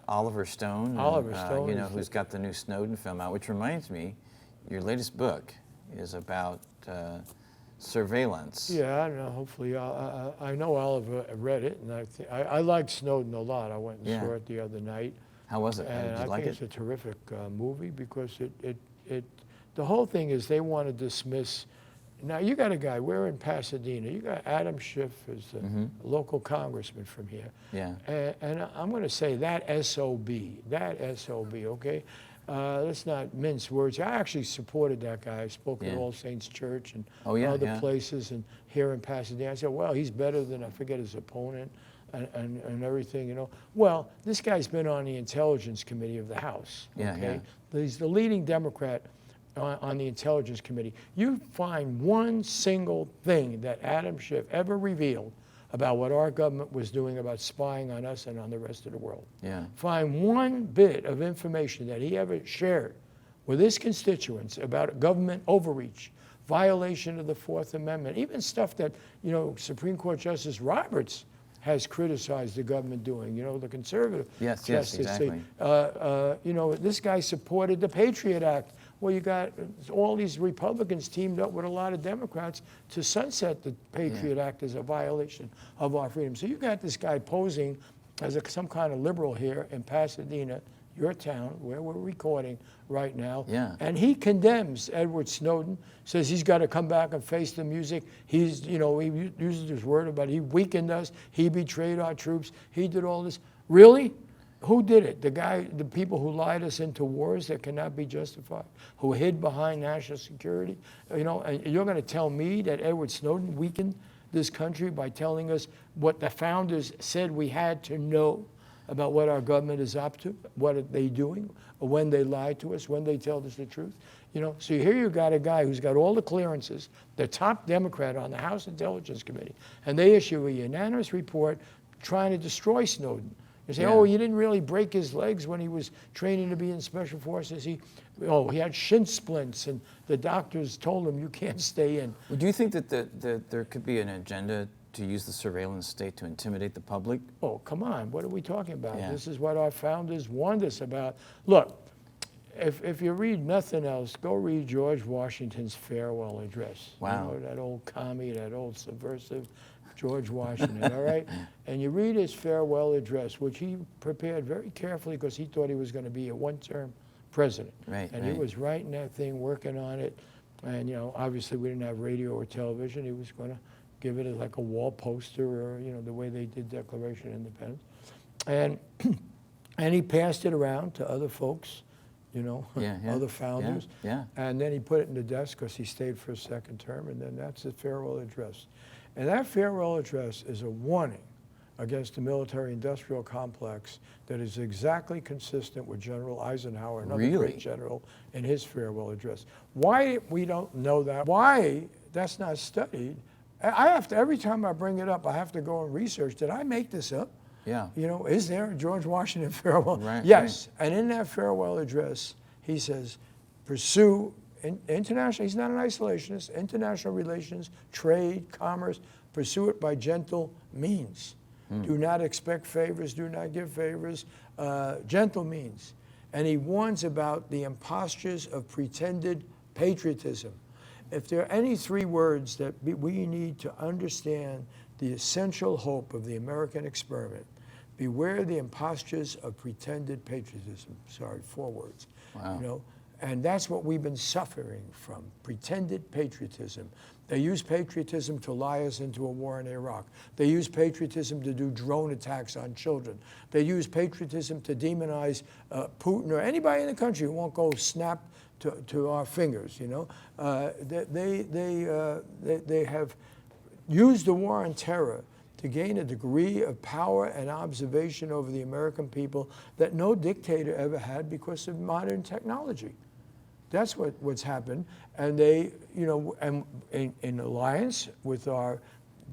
Oliver Stone. Oliver Stone, you know, who's got the new Snowden film out, which reminds me, your latest book is about surveillance. Yeah, I don't know. Hopefully, I know Oliver read it, and I like Snowden a lot. I went and saw it the other night. How was it? And Did you like think it's a terrific movie because the whole thing is they want to dismiss. Now you got a guy. We're in Pasadena. You got Adam Schiff is a local congressman from here. Yeah. And I'm going to say that SOB. Okay. Let's not mince words. I actually supported that guy. I spoke at All Saints Church and other places, and here in Pasadena. I said, well, he's better than, I forget his opponent and everything, you know. Well, this guy's been on the Intelligence Committee of the House. Okay? He's the leading Democrat on the Intelligence Committee. You find one single thing that Adam Schiff ever revealed about what our government was doing about spying on us and on the rest of the world. Find one bit of information that he ever shared with his constituents about government overreach, violation of the Fourth Amendment, even stuff that, you know, Supreme Court Justice Roberts has criticized the government doing, you know, the conservative justice. Exactly. You know, this guy supported the Patriot Act. Well, you got all these Republicans teamed up with a lot of Democrats to sunset the Patriot Act as a violation of our freedom. So you got this guy posing as some kind of liberal here in Pasadena, your town, where we're recording right now. And he condemns Edward Snowden, says he's got to come back and face the music. He's, you know, he uses this word about he weakened us, he betrayed our troops, he did all this. Really? Who did it? The people who lied us into wars that cannot be justified, who hid behind national security. You know, and you're going to tell me that Edward Snowden weakened this country by telling us what the founders said we had to know about what our government is up to, what are they doing, when they lie to us, when they tell us the truth. You know, so here you got a guy who's got all the clearances, the top Democrat on the House Intelligence Committee, and they issue a unanimous report trying to destroy Snowden. You say, oh, you didn't really break his legs when he was training to be in special forces. He had shin splints, and the doctors told him you can't stay in. Well, do you think that there could be an agenda to use the surveillance state to intimidate the public? Oh, come on. What are we talking about? This is what our founders warned us about. Look, if you read nothing else, go read George Washington's farewell address. Wow. You know, that old commie, that old subversive George Washington, all right? And you read his farewell address, which he prepared very carefully because he thought he was going to be a one-term president. And he was writing that thing, working on it. And, you know, obviously we didn't have radio or television. He was going to give it like a wall poster or, you know, the way they did Declaration of Independence. And he passed it around to other folks, you know, other founders. And then he put it in the desk because he stayed for a second term. And then that's the farewell address. And that farewell address is a warning against the military-industrial complex that is exactly consistent with General Eisenhower, another great general, in his farewell address. Why we don't know that, why that's not studied, I have to, every time I bring it up, I have to go and research. Did I make this up? You know, is there a George Washington farewell? Yes. And in that farewell address, he says, pursue international, he's not an isolationist, international relations, trade, commerce, pursue it by gentle means. Do not expect favors, do not give favors, gentle means. And he warns about the impostures of pretended patriotism. If there are any three words that we need to understand the essential hope of the American experiment, beware the impostures of pretended patriotism. Sorry, 4 words. You know, and that's what we've been suffering from, pretended patriotism. They use patriotism to lie us into a war in Iraq. They use patriotism to do drone attacks on children. They use patriotism to demonize Putin or anybody in the country who won't go snap to our fingers, you know. They have used the war on terror to gain a degree of power and observation over the American people that no dictator ever had because of modern technology. That's what's happened. And they, you know, and in alliance with our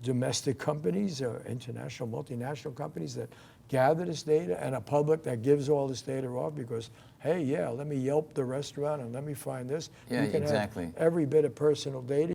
domestic companies, international, multinational companies that gather this data, and a public that gives all this data off because, hey, let me Yelp the restaurant and let me find this. You can have every bit of personal data.